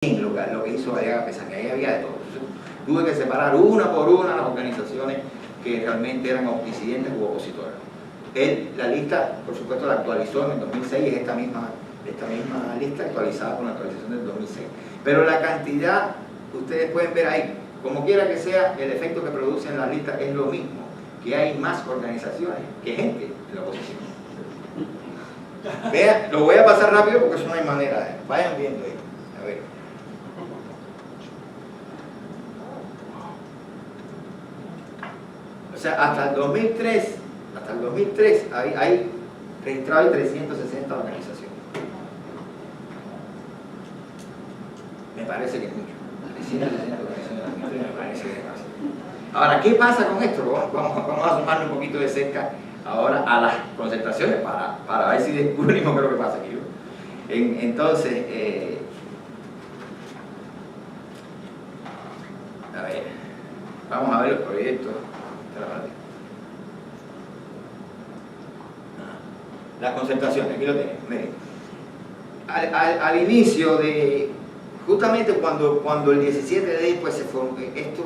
lo que hizo Arriaga Pesán, ahí había de todo. Entonces, tuve que separar una por una las organizaciones que realmente eran disidentes u opositoras. La lista, por supuesto, la actualizó en el 2006, es esta misma lista actualizada con la actualización del 2006. Pero la cantidad, ustedes pueden ver ahí, como quiera que sea, el efecto que produce en la lista es lo mismo, que hay más organizaciones que gente en la oposición. Vean, lo voy a pasar rápido porque eso no hay manera, vayan viendo ahí. A ver. O sea, hasta el 2003 hay registrado 360 organizaciones. Me parece que es mucho. 360 organizaciones en 2003 me parece que es demasiado. Ahora, ¿qué pasa con esto? Vamos a sumarle un poquito de cerca ahora a las concentraciones para ver si descubrimos qué es lo que pasa aquí. Entonces, a ver, vamos a ver los proyectos. Las concentraciones, aquí lo tenemos. Miren. Al inicio de, justamente cuando el 17 de ahí pues se formó, esto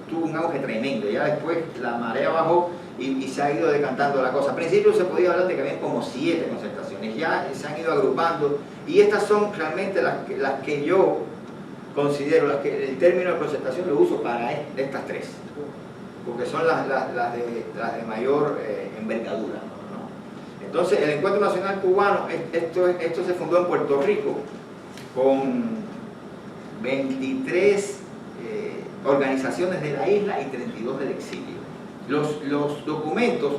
tuvo un auge tremendo, ya después la marea bajó y se ha ido decantando la cosa. Al principio se podía hablar de que había como 7 concentraciones, ya se han ido agrupando y estas son realmente las que yo considero, el término de concentración lo uso para estas 3, porque son las de mayor envergadura. Entonces, el Encuentro Nacional Cubano, esto se fundó en Puerto Rico con 23 organizaciones de la isla y 32 del exilio. Los documentos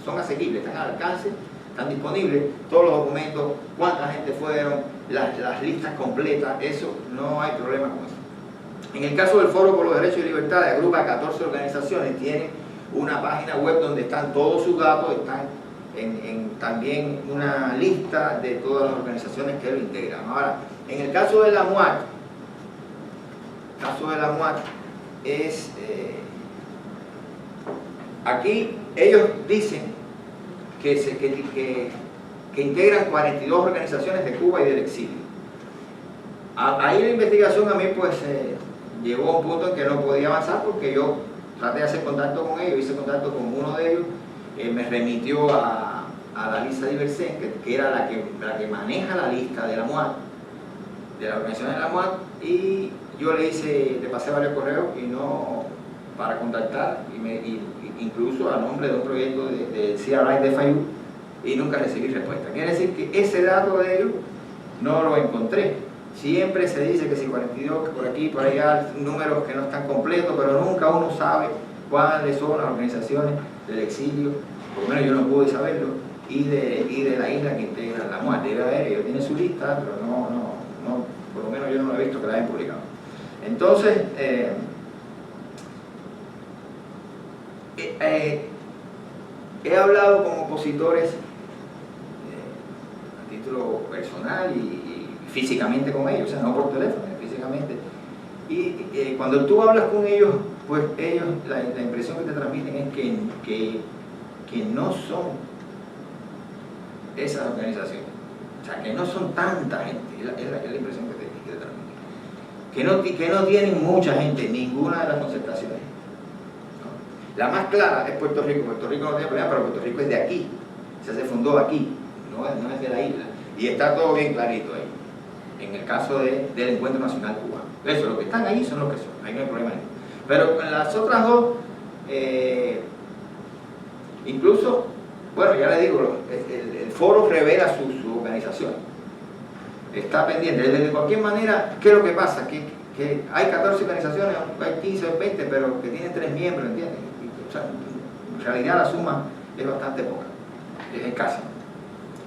son asequibles, están al alcance, están disponibles, todos los documentos, cuánta gente fueron, las listas completas, eso no hay problema con eso. En el caso del Foro por los Derechos y Libertades, agrupa 14 organizaciones, tiene una página web donde están todos sus datos, están también una lista de todas las organizaciones que lo integran. Ahora, en el caso de la MUAC, aquí ellos dicen que integran 42 organizaciones de Cuba y del exilio. Ahí la investigación a mí pues llegó a un punto en que no podía avanzar porque yo traté de hacer contacto con ellos, hice contacto con uno de ellos, me remitió a la lista de Ibersen, que era la que maneja la lista de la MUAC, de la organización de la MUAC, y yo le pasé varios correos y no para contactar, incluso a nombre de un proyecto de CRI de FAYU, y nunca recibí respuesta. Quiere decir que ese dato de ellos no lo encontré. Siempre se dice que si 42, que por aquí, por allá, números que no están completos, pero nunca uno sabe cuáles son las organizaciones del exilio, por lo menos yo no pude saberlo, y de la isla que integra la MUAC. Debe haber, ellos tienen su lista, pero no, por lo menos yo no lo he visto que la hayan publicado. Entonces, he hablado con opositores a título personal y físicamente con ellos, o sea, no por teléfono, físicamente. Y cuando tú hablas con ellos, pues ellos, la impresión que te transmiten es que no son esas organizaciones, o sea, que no son tanta gente, es la impresión que te transmiten. Que no tienen mucha gente, ninguna de las concentraciones. ¿No? La más clara es Puerto Rico. Puerto Rico no tiene problema, pero Puerto Rico es de aquí, o sea, se fundó aquí, no es de la isla. Y está todo bien clarito ahí, en el caso del Encuentro Nacional Cubano. Eso, los que están ahí son los que son, ahí no hay problema ninguno. Pero con las otras dos, incluso, bueno, ya les digo, el foro revela su organización. Está pendiente. De cualquier manera, ¿qué es lo que pasa? Que hay 14 organizaciones, hay 15 o 20, pero que tienen 3 miembros, ¿entienden? O sea, en realidad la suma es bastante poca, es escasa.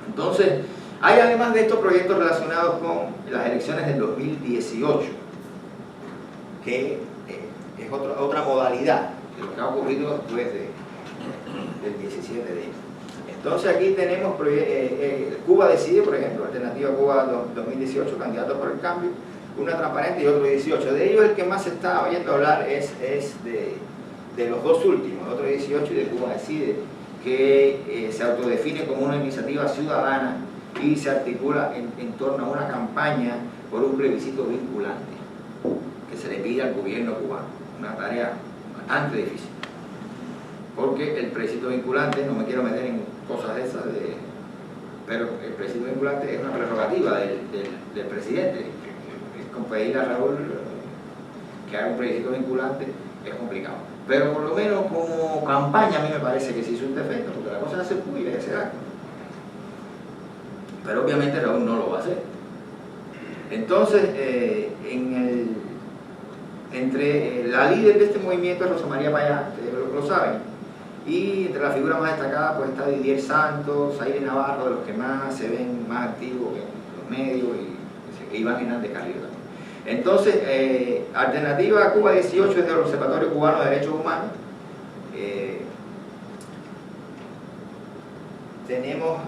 Entonces, hay además de estos proyectos relacionados con las elecciones del 2018, que es otra modalidad de lo que ha ocurrido después del 17 de enero. Entonces aquí tenemos Cuba Decide, por ejemplo, Alternativa Cuba 2018, Candidatos por el Cambio, una transparente y otro 18. De ellos el que más se está oyendo hablar es de los dos últimos, otro 18 y de Cuba Decide, que se autodefine como una iniciativa ciudadana y se articula en torno a una campaña por un plebiscito vinculante que se le pide al gobierno cubano. Una tarea bastante difícil. Porque el plebiscito vinculante, no me quiero meter en cosas de esas, pero el plebiscito vinculante es una prerrogativa del presidente. Con pedirle a Raúl que haga un plebiscito vinculante es complicado. Pero por lo menos como campaña a mí me parece que sí hizo un defecto, porque la cosa se puede hacer algo. Pero obviamente Raúl no lo va a hacer. Entonces, entre la líder de este movimiento es Rosa María Payá, ustedes lo saben, y entre las figuras más destacadas pues está Didier Santos, Aire Navarro, de los que más se ven más activos en los medios, y Iván Hernández Carrillo también. Entonces, Alternativa Cuba 18 es del Observatorio Cubano de Derechos Humanos. Tenemos,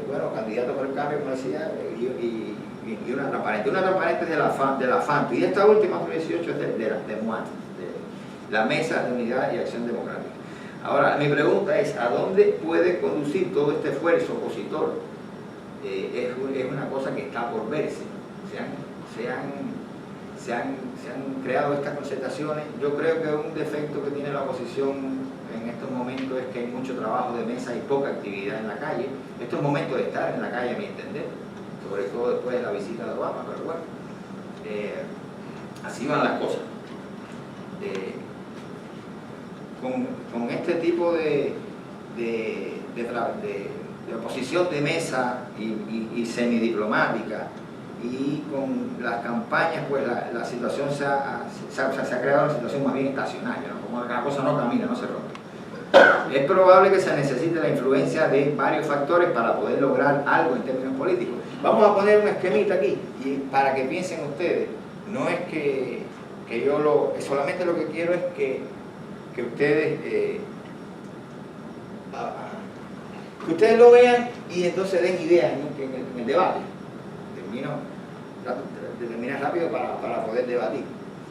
bueno, candidatos por el cambio, como decía, y una transparente. Una transparente es de la FANTU, y esta última, 18, es de MUAT, de la Mesa de Unidad y Acción Democrática. Ahora, mi pregunta es, ¿a dónde puede conducir todo este esfuerzo opositor? Es una cosa que está por verse. Se han creado estas concertaciones. Yo creo que un defecto que tiene la oposición en estos momentos es que hay mucho trabajo de mesa y poca actividad en la calle. Esto es momento de estar en la calle, a mi entender, sobre todo después de la visita de Obama, pero bueno, así van las cosas. Con este tipo de oposición de mesa y semidiplomática, y con las campañas, pues la situación se ha creado una situación más bien estacionaria, ¿no? Como la cosa no camina, no se rompe. Es probable que se necesite la influencia de varios factores para poder lograr algo en términos políticos. Vamos a poner un esquemita aquí, y para que piensen ustedes, no es que yo solamente lo que quiero es que ustedes ustedes lo vean y entonces den ideas en el debate. Termina rápido para poder debatir.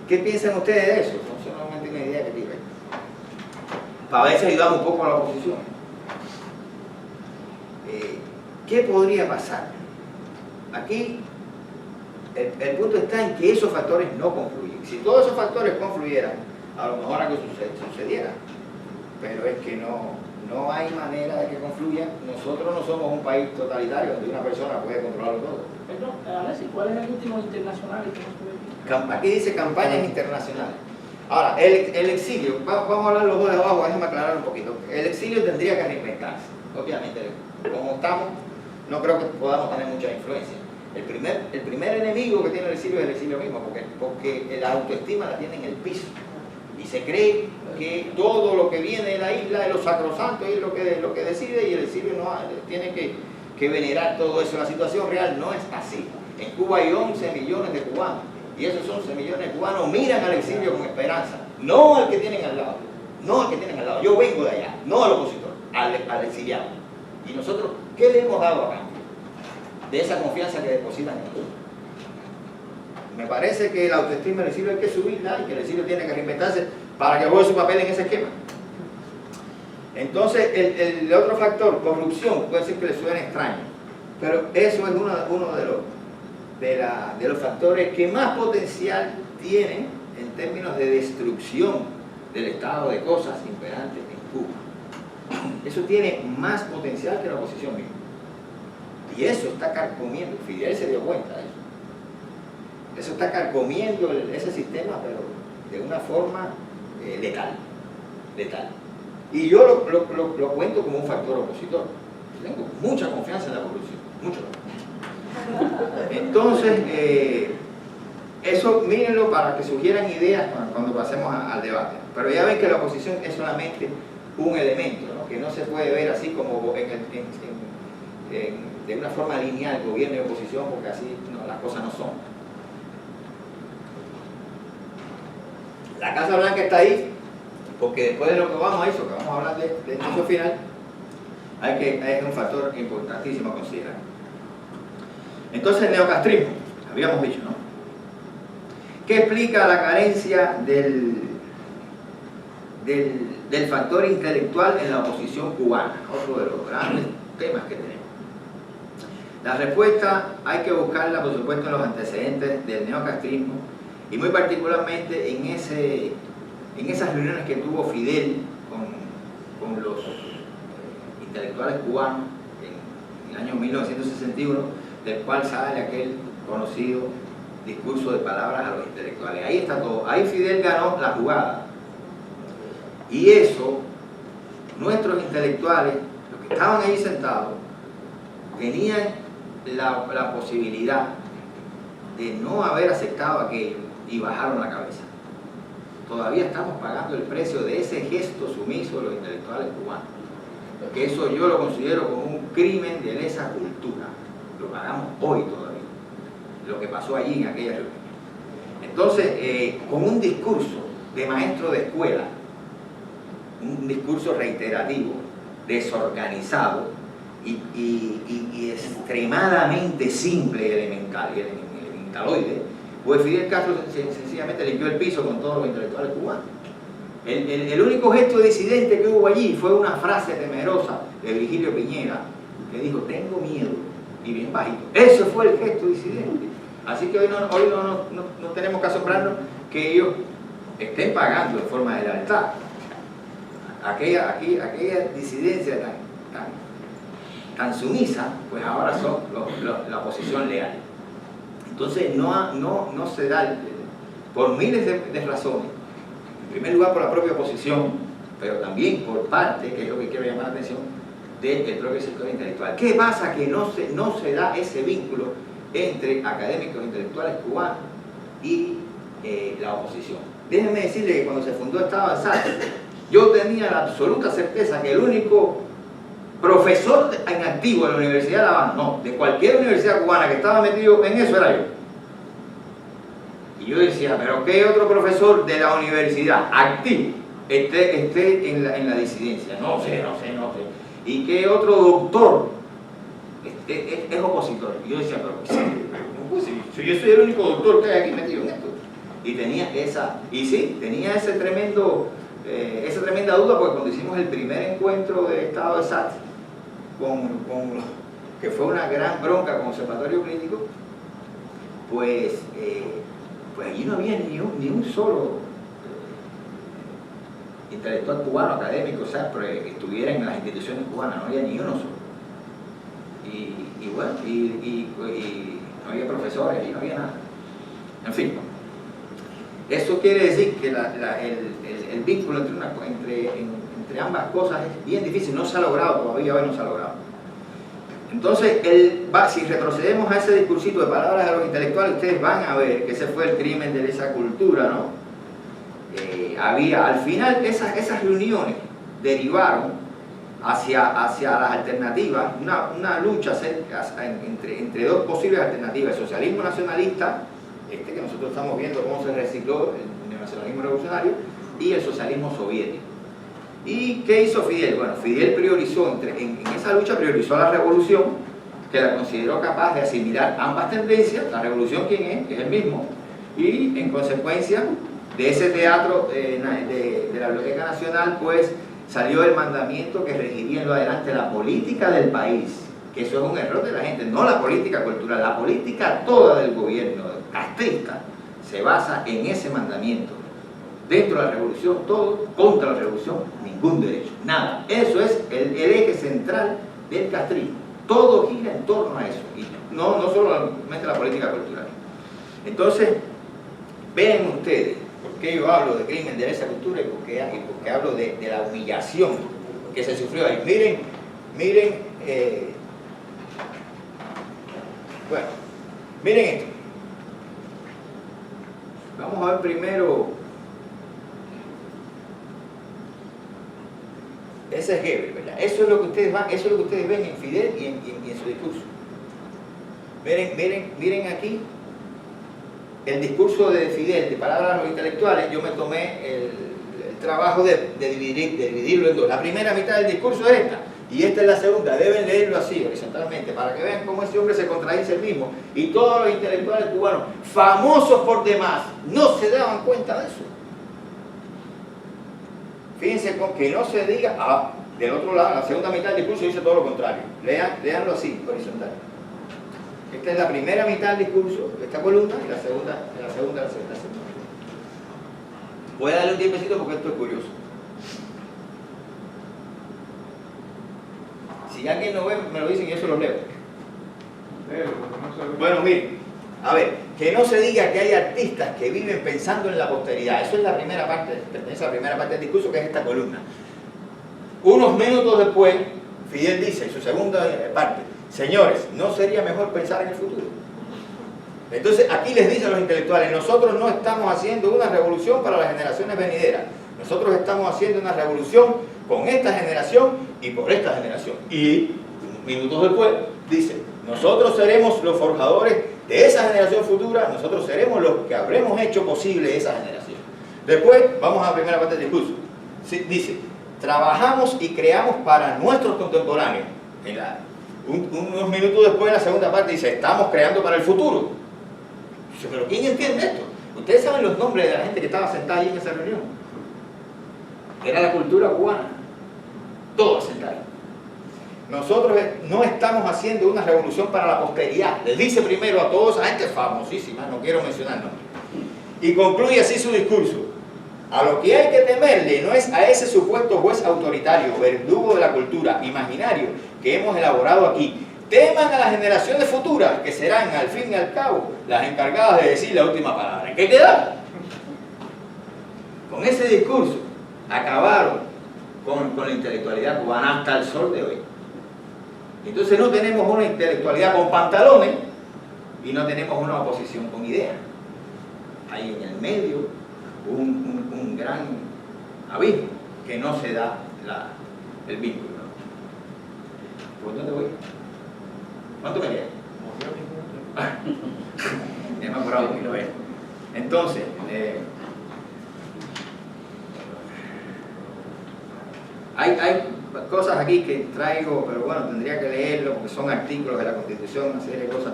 ¿Qué piensan ustedes de eso? No solamente una idea que tienen. Para ver si ayudamos un poco a la oposición. ¿Qué podría pasar? Aquí el punto está en que esos factores no confluyen. Si todos esos factores confluyeran, a lo mejor algo sucediera. Pero es que no hay manera de que confluyan. Nosotros no somos un país totalitario donde una persona puede controlarlo todo. Perdón, Alexis, ¿cuál es el último internacional que no se ve? Aquí dice campañas internacionales. Ahora, el exilio, vamos a hablar los dos de abajo, déjenme aclarar un poquito. El exilio tendría que reinventarse. Obviamente, como estamos, no creo que podamos tener mucha influencia. El primer enemigo que tiene el exilio es el exilio mismo, porque la autoestima la tiene en el piso. Y se cree que todo lo que viene de la isla es lo sacrosanto y es lo que decide, y el exilio no tiene que venerar todo eso. La situación real no es así. En Cuba hay 11 millones de cubanos, y esos 11 millones de cubanos miran al exilio con esperanza, no al que tienen al lado, no al que tienen al lado. Yo vengo de allá, no al opositor, al exiliado. Y nosotros, ¿qué le hemos dado a cambio de esa confianza que depositan en nosotros? Me parece que la autoestima del exilio hay que subirla y que el exilio tiene que reinventarse para que juegue su papel en ese esquema. Entonces, el otro factor, corrupción, puede ser que le suene extraño, pero eso es uno de los factores que más potencial tienen en términos de destrucción del estado de cosas imperantes en Cuba. Eso tiene más potencial que la oposición misma. Y eso está carcomiendo, Fidel se dio cuenta de eso. Eso está carcomiendo ese sistema, pero de una forma letal. Y yo lo cuento como un factor opositor. Tengo mucha confianza en la corrupción, mucho. Entonces, eso mírenlo para que surgieran ideas cuando pasemos al debate. Pero ya ven que la oposición es solamente un elemento, ¿no? Que no se puede ver así como de una forma lineal, gobierno y oposición, porque así las cosas no son. La Casa Blanca está ahí, porque después de lo que vamos a eso, que vamos a hablar de inicio final, es un factor importantísimo a considerar. Entonces, el neocastrismo, habíamos dicho, ¿no? ¿Qué explica la carencia del factor intelectual en la oposición cubana? Otro de los grandes temas que tenemos. La respuesta hay que buscarla, por supuesto, en los antecedentes del neocastrismo y muy particularmente en esas reuniones que tuvo Fidel con los intelectuales cubanos en el año 1961, del cual sale aquel conocido discurso de palabras a los intelectuales. Ahí está todo. Ahí Fidel ganó la jugada. Y eso, nuestros intelectuales, los que estaban ahí sentados, tenían la posibilidad de no haber aceptado aquello y bajaron la cabeza. Todavía estamos pagando el precio de ese gesto sumiso de los intelectuales cubanos. Que eso yo lo considero como un crimen de lesa cultura. Lo pagamos hoy todavía, lo que pasó allí en aquella reunión. Entonces, con un discurso de maestro de escuela, un discurso reiterativo, desorganizado y extremadamente simple y elementaloide, pues Fidel Castro sencillamente limpió el piso con todos los intelectuales cubanos. El único gesto disidente que hubo allí fue una frase temerosa de Virgilio Piñera, que dijo: tengo miedo, y bien bajito. Ese fue el gesto disidente. Así que hoy no tenemos que asombrarnos que ellos estén pagando en forma de lealtad aquella disidencia tan sumisa, pues ahora son la oposición leal. Entonces no se da, por miles de razones. En primer lugar, por la propia oposición, pero también por parte, que es lo que quiero llamar la atención, del propio sector intelectual. ¿Qué pasa? Que no se da ese vínculo entre académicos intelectuales cubanos y la oposición. Déjenme decirle que cuando se fundó Estado de Sal, yo tenía la absoluta certeza que el único profesor en activo de la Universidad de La Habana, no, de cualquier universidad cubana que estaba metido en eso era yo. Y yo decía, pero ¿qué otro profesor de la universidad activo esté en la disidencia? No sé. ¿Y qué otro doctor es opositor? Y yo decía, pero si yo soy el único doctor que hay aquí metido en esto. Y tenía esa tremenda duda, porque cuando hicimos el primer encuentro del Estado de SAT, que fue una gran bronca con Observatorio Crítico, pues allí no había ni un solo intelectual cubano, académico, que estuviera en las instituciones cubanas, no había ni uno solo. Y bueno, no había profesores y no había nada. En fin, eso quiere decir que el vínculo entre ambas cosas es bien difícil, no se ha logrado todavía, hoy no se ha logrado. Entonces, si retrocedemos a ese discursito de palabras de los intelectuales, ustedes van a ver que ese fue el crimen de esa cultura, ¿no? Al final, esas reuniones derivaron hacia las alternativas, una lucha entre dos posibles alternativas: el socialismo nacionalista, que nosotros estamos viendo cómo se recicló el neonacionalismo revolucionario, y el socialismo soviético. ¿Y qué hizo Fidel? Bueno, Fidel priorizó, en esa lucha priorizó la revolución, que la consideró capaz de asimilar ambas tendencias. La revolución, ¿quién es? Es el mismo. Y en consecuencia de ese teatro de la Biblioteca Nacional, pues salió el mandamiento que regiría en lo adelante la política del país, que eso es un error de la gente, no la política cultural, la política toda del gobierno castrista se basa en ese mandamiento. Dentro de la revolución todo, contra la revolución ningún derecho, nada. Eso es el eje central del castrismo. Todo gira en torno a eso, y no solamente la política cultural. Entonces, vean ustedes por qué yo hablo de crimen de lesa cultura y por qué hablo de la humillación que se sufrió ahí. Miren, bueno, miren esto. Vamos a ver primero. Ese es Goebbels, ¿verdad? Eso es lo que ustedes ven en Fidel y en su discurso. Miren aquí el discurso de Fidel, de palabras a los intelectuales. Yo me tomé el trabajo de dividirlo en dos. La primera mitad del discurso es esta, y esta es la segunda. Deben leerlo así, horizontalmente, para que vean cómo ese hombre se contradice el mismo. Y todos los intelectuales cubanos, famosos por demás, no se daban cuenta de eso. Fíjense que no se diga, del otro lado, la segunda mitad del discurso dice todo lo contrario. Leanlo así, horizontal. Esta es la primera mitad del discurso, de esta columna, y la segunda. Voy a darle un tiempecito porque esto es curioso. Si alguien no ve, me lo dicen y yo se lo leo. Bueno, miren, a ver, que no se diga que hay artistas que viven pensando en la posteridad. Eso es la primera parte, pertenece a la primera parte del discurso, que es esta columna. Unos minutos después, Fidel dice en su segunda parte: señores, ¿no sería mejor pensar en el futuro? Entonces aquí les dicen los intelectuales: nosotros no estamos haciendo una revolución para las generaciones venideras, nosotros estamos haciendo una revolución con esta generación y por esta generación. Y minutos después dice: nosotros seremos los forjadores de esa generación futura, nosotros seremos los que habremos hecho posible esa generación. Después vamos a la primera parte del discurso. Dice: trabajamos y creamos para nuestros contemporáneos. Unos minutos después, en la segunda parte, dice: estamos creando para el futuro. Dice: pero ¿quién entiende esto? Ustedes saben los nombres de la gente que estaba sentada ahí en esa reunión. Era la cultura cubana, todos sentados. Nosotros no estamos haciendo una revolución para la posteridad. Les dice primero a toda esa gente famosísima, no quiero mencionar nombres, y concluye así su discurso: a lo que hay que temerle no es a ese supuesto juez autoritario, verdugo de la cultura, imaginario, que hemos elaborado aquí. Teman a las generaciones futuras, que serán, al fin y al cabo, las encargadas de decir la última palabra. ¿Qué queda? Con ese discurso acabaron con la intelectualidad cubana hasta el sol de hoy. Entonces no tenemos una intelectualidad con pantalones y no tenemos una oposición con ideas. Hay en el medio un gran abismo que no se da el vínculo. ¿Por dónde voy? ¿Cuánto me queda? Ya me he apurado un poquito. Entonces, hay cosas aquí que traigo, pero bueno, tendría que leerlo porque son artículos de la Constitución, una serie de cosas,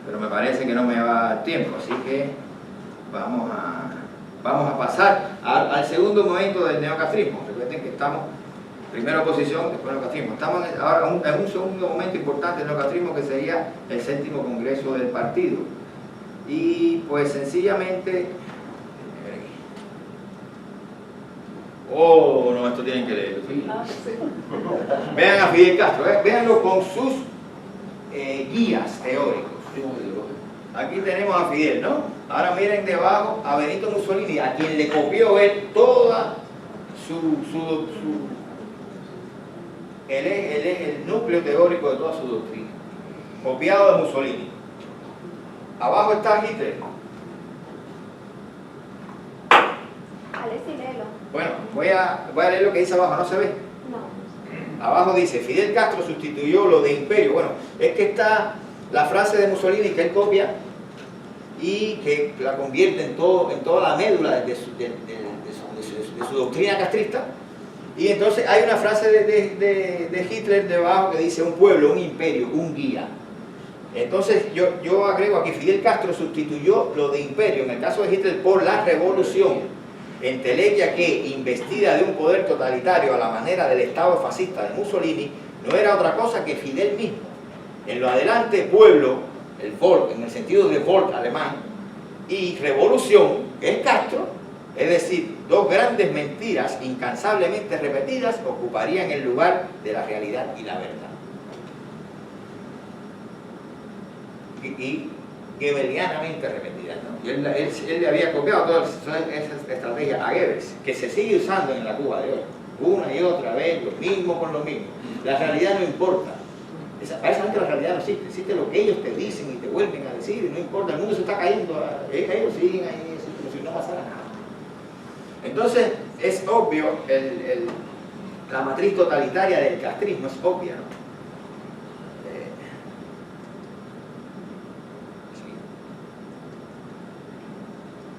pero me parece que no me va a dar tiempo, así que vamos a pasar al segundo momento del neocastrismo. Recuerden que estamos primero oposición, después neocastrismo. Estamos ahora en un segundo momento importante del neocastrismo, que sería el 7º Congreso del Partido. Y pues sencillamente... Oh, no, esto tienen que leerlo. ¿Sí? Vean a Fidel Castro, véanlo con sus guías teóricos. Aquí tenemos a Fidel, ¿no? Ahora miren debajo a Benito Mussolini, a quien le copió él toda el núcleo teórico de toda su doctrina, copiado de Mussolini. Abajo está Hitler. Bueno, voy a leer lo que dice abajo, ¿no se ve? No. Abajo dice: Fidel Castro sustituyó lo de imperio. Bueno, es que está la frase de Mussolini que él copia y que la convierte en toda la médula de su doctrina castrista. Y entonces hay una frase de Hitler debajo que dice: un pueblo, un imperio, un guía. Entonces yo agrego aquí: Fidel Castro sustituyó lo de imperio, en el caso de Hitler, por la revolución. Entelequia que, investida de un poder totalitario a la manera del Estado fascista de Mussolini, no era otra cosa que Fidel mismo. En lo adelante, pueblo, el Volk, en el sentido de Volk alemán, y revolución, que es Castro, es decir, dos grandes mentiras incansablemente repetidas, ocuparían el lugar de la realidad y la verdad. Y goebbelianamente repetidas, ¿no? Y él le había copiado toda esa estrategia a Goebbels, que se sigue usando en la Cuba de hoy, una y otra vez, lo mismo con lo mismo. La realidad no importa. Para esa gente la realidad no existe, existe lo que ellos te dicen y te vuelven a decir, y no importa, el mundo se está cayendo, ellos siguen ahí como si no pasara nada. Entonces, es obvio, la matriz totalitaria del castrismo es obvia, ¿no?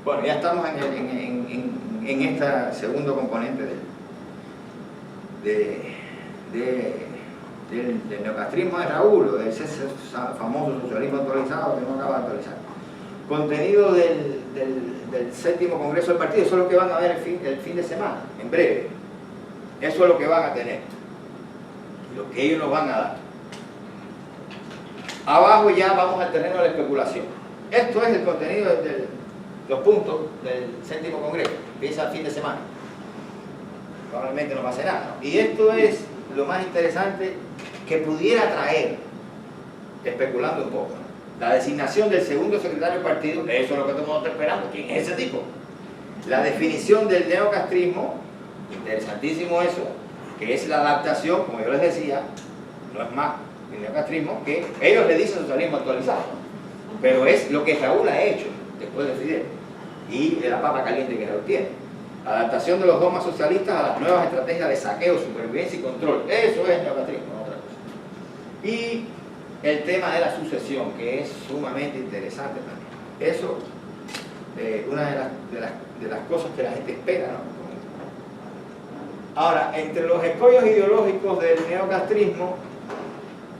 Bueno, ya estamos en este segundo componente del neocastrismo de Raúl, de ese famoso socialismo actualizado que no acaba de actualizar. Contenido del 7º Congreso del Partido, eso es lo que van a ver el fin de semana, en breve. Eso es lo que van a tener, lo que ellos nos van a dar. Abajo ya vamos al terreno de la especulación. Esto es el contenido de los puntos del 7º Congreso, empieza el fin de semana. Probablemente no pase nada, ¿no? Y esto es lo más interesante que pudiera traer, especulando un poco, ¿no? La designación del segundo secretario del partido, eso es lo que todo el mundo está esperando. ¿Quién es ese tipo? La definición del neocastrismo, interesantísimo eso, que es la adaptación, como yo les decía, no es más el neocastrismo, que ellos le dicen socialismo actualizado, ¿no? Pero es lo que Raúl ha hecho después de Fidel y de la papa caliente que Raúl tiene. Adaptación de los dogmas socialistas a las nuevas estrategias de saqueo, supervivencia y control. Eso es neocastrismo, no otra cosa. Y el tema de la sucesión, que es sumamente interesante también. Eso, una de las cosas que la gente espera, ¿no? Ahora, entre los escollos ideológicos del neocastrismo,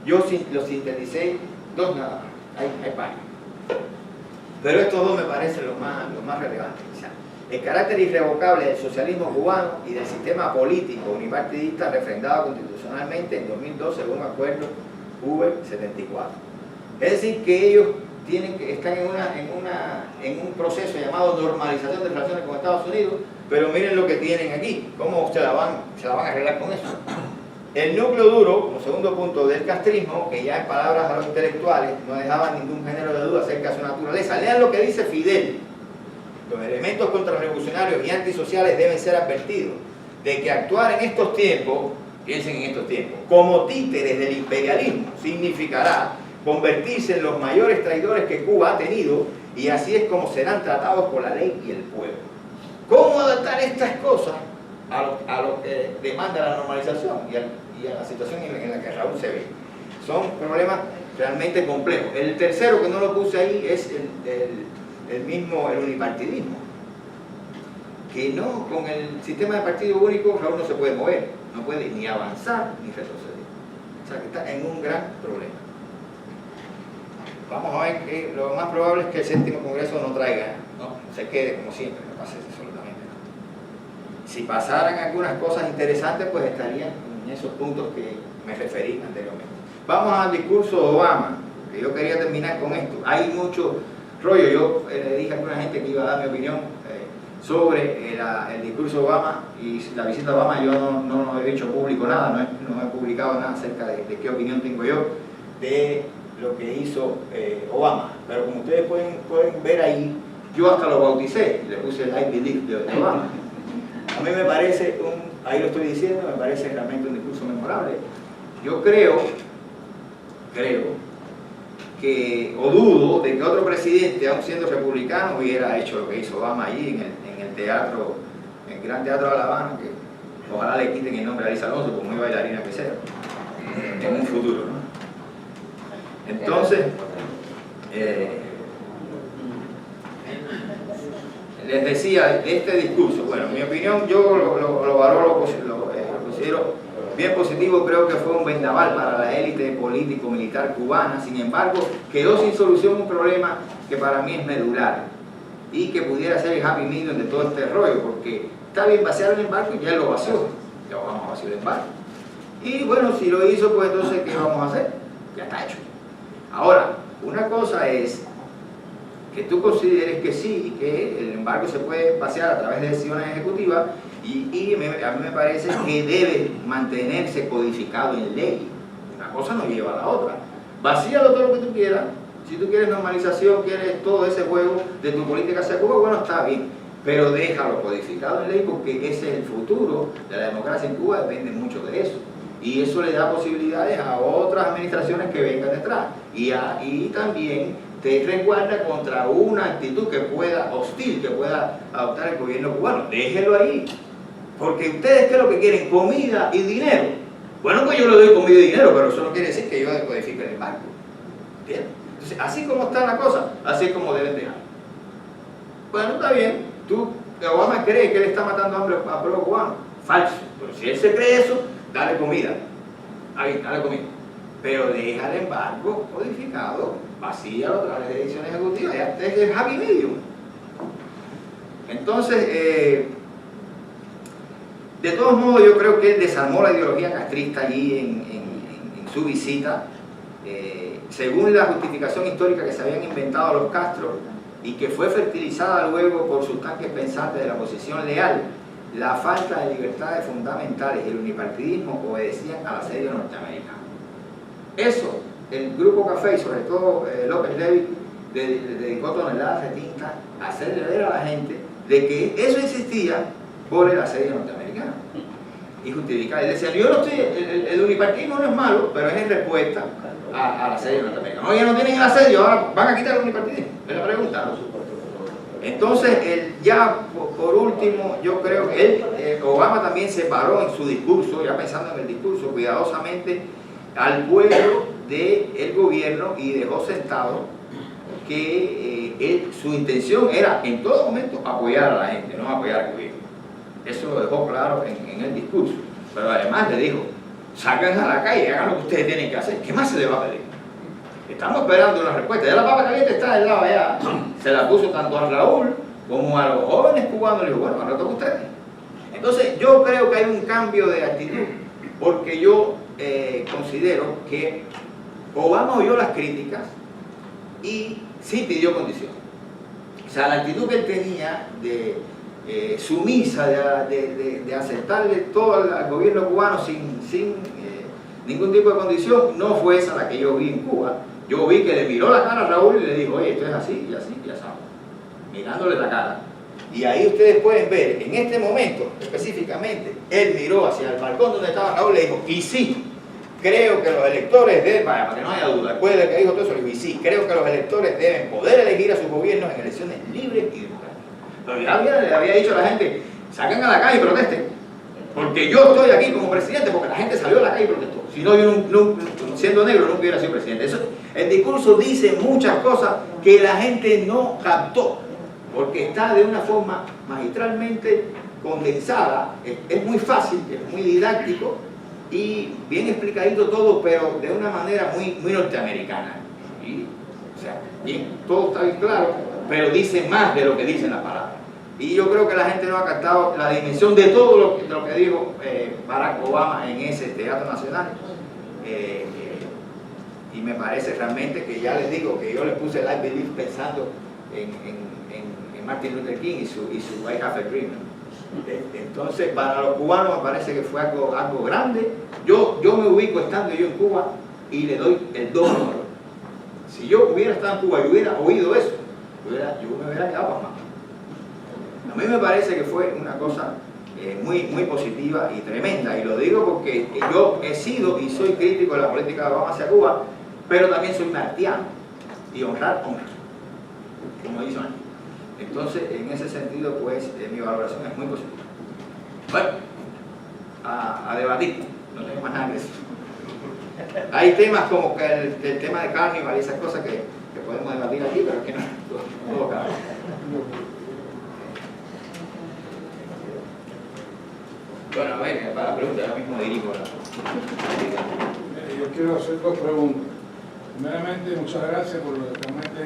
yo los sinteticé dos nada más, hay varios. Pero estos dos me parecen los más relevantes. O sea, el carácter irrevocable del socialismo cubano y del sistema político unipartidista refrendado constitucionalmente en 2002 según acuerdo V74. Es decir, que ellos están en un proceso llamado normalización de relaciones con Estados Unidos, pero miren lo que tienen aquí, cómo se la van a arreglar con eso. El núcleo duro, como segundo punto del castrismo, que ya en palabras a los intelectuales no dejaba ningún género de duda acerca de su naturaleza. Lean lo que dice Fidel. Los elementos contrarrevolucionarios y antisociales deben ser advertidos de que actuar en estos tiempos, piensen en estos tiempos, como títeres del imperialismo, significará convertirse en los mayores traidores que Cuba ha tenido, y así es como serán tratados por la ley y el pueblo. ¿Cómo adaptar estas cosas a lo que demanda la normalización y a la situación en la que Raúl se ve? Son problemas realmente complejos. El tercero, que no lo puse ahí, es el unipartidismo. Que no, con el sistema de partido único Raúl no se puede mover, no puede ni avanzar ni retroceder. O sea que está en un gran problema. Vamos a ver que lo más probable es que el 7º Congreso no traiga, no se quede como siempre, no pase absolutamente nada. Si pasaran algunas cosas interesantes, pues estarían en esos puntos que me referí anteriormente. Vamos al discurso de Obama, que yo quería terminar con esto. Hay mucho rollo, yo le dije a alguna gente que iba a dar mi opinión sobre el discurso de Obama y la visita de Obama. Yo no he hecho público nada, no he publicado nada acerca de qué opinión tengo yo de lo que hizo Obama, pero como ustedes pueden ver ahí, yo hasta lo bauticé, le puse el I Believe de Obama. A mí me parece, ahí lo estoy diciendo, me parece realmente un discurso memorable. Yo creo que, o dudo de que otro presidente, aun siendo republicano, hubiera hecho lo que hizo Obama allí en el teatro, en el Gran Teatro de La Habana, que ojalá le quiten el nombre a Alicia Alonso como muy bailarina que sea, en un futuro, ¿no? Entonces, les decía, este discurso, bueno, en mi opinión, yo lo valoro, lo considero bien positivo. Creo que fue un vendaval para la élite político-militar cubana. Sin embargo, quedó sin solución un problema que para mí es medular y que pudiera ser el happy medium de todo este rollo, porque está bien vaciar el embargo y ya lo vació, ya vamos a vaciar el embargo. Y bueno, si lo hizo, pues entonces, ¿qué vamos a hacer? Ya está hecho. Ahora, una cosa es que tú consideres que sí, que el embargo se puede vaciar a través de decisiones ejecutivas, y a mí me parece que debe mantenerse codificado en ley. Una cosa no lleva a la otra. Vacíalo todo lo que tú quieras. Si tú quieres normalización, quieres todo ese juego de tu política hacia Cuba, bueno, está bien, pero déjalo codificado en ley, porque ese es el futuro de la democracia en Cuba, depende mucho de eso. Y eso le da posibilidades a otras administraciones que vengan detrás. Y también te resguarda contra una actitud que pueda, hostil, que pueda adoptar el gobierno cubano. Déjelo ahí. Porque ustedes, ¿qué es lo que quieren? Comida y dinero. Bueno, pues yo le doy comida y dinero, pero eso no quiere decir que yo decodifique el embargo. ¿Entiendes? Entonces, así como está la cosa, así es como deben dejar. Bueno, está bien. Obama cree que él está matando hambre a pueblo cubano. Falso. Pero si él se cree eso, dale comida. Ahí, dale comida. Pero deja el embargo codificado, vacíalo a través de decisiones ejecutivas, ya es el happy medium. Entonces, de todos modos, yo creo que él desarmó la ideología castrista allí en su visita. según la justificación histórica que se habían inventado los Castro y que fue fertilizada luego por sus tanques pensantes de la oposición leal, la falta de libertades fundamentales y el unipartidismo obedecían al asedio norteamericano. Eso, el Grupo Café y sobre todo López Levy dedicó toneladas de tinta a hacerle ver a la gente de que eso existía por el asedio norteamericano y justificar. Y decían, yo no estoy, el unipartidismo no es malo, pero es en respuesta al asedio norteamericano. No, ya no tienen el asedio, ahora van a quitar el unipartidismo, es la pregunta. Entonces, ya por último, yo creo que Obama también se paró en su discurso, ya pensando en el discurso, cuidadosamente al pueblo del gobierno y dejó sentado que su intención era en todo momento apoyar a la gente, no apoyar al gobierno. Eso lo dejó claro en el discurso, pero además le dijo, salgan a la calle, hagan lo que ustedes tienen que hacer. ¿Qué más se les va a pedir? Estamos esperando una respuesta. Ya la papa caliente está del lado allá. Se la puso tanto a Raúl como a los jóvenes cubanos. Le dijo, bueno, ahora toca a ustedes. Entonces yo creo que hay un cambio de actitud, porque yo considero que Obama oyó las críticas y sí pidió condiciones. O sea, la actitud que él tenía de sumisa, de aceptarle todo al gobierno cubano sin ningún tipo de condición, no fue esa la que yo vi en Cuba. Yo vi que le miró la cara a Raúl y le dijo, oye, esto es así y así y así, mirándole la cara. Y ahí ustedes pueden ver, en este momento específicamente, él miró hacia el balcón donde estaba Raúl y le dijo, y sí, creo que los electores deben, para que no haya duda, después de que dijo todo eso, le dijo, y sí, creo que los electores deben poder elegir a sus gobiernos en elecciones libres y democráticas. Pero ya le había dicho a la gente, saquen a la calle y protesten, porque yo estoy aquí como presidente, porque la gente salió a la calle y protestó. Si no, yo siendo negro nunca hubiera sido presidente. Eso, el discurso dice muchas cosas que la gente no captó, porque está de una forma magistralmente condensada, es muy fácil, es muy didáctico y bien explicadito todo, pero de una manera muy norteamericana. O sea, bien, todo está bien claro, pero dice más de lo que dicen las palabras. Y yo creo que la gente no ha captado la dimensión de todo lo que dijo Barack Obama en ese Teatro Nacional. Y me parece realmente que ya les digo que yo le puse el I Believe pensando en Martin Luther King y su I Have a Dream. Entonces, para los cubanos me parece que fue algo grande. Yo me ubico estando yo en Cuba y le doy el doble valor. Si yo hubiera estado en Cuba y hubiera oído eso, yo me hubiera quedado pasmado. A mí me parece que fue una cosa muy positiva y tremenda, y lo digo porque yo he sido y soy crítico de la política de Obama hacia Cuba, pero también soy martiano, y honra, como dice Ángel. Entonces, en ese sentido, pues, mi valoración es muy positiva. Bueno, a debatir, no tengo más nada que decir. Hay temas como que el tema de Carnival y esas cosas que podemos debatir aquí, pero que no todo cabe. Bueno, a ver, para la pregunta, ahora mismo dirijo la... Yo quiero hacer dos preguntas. Primeramente, muchas gracias por lo que comenten.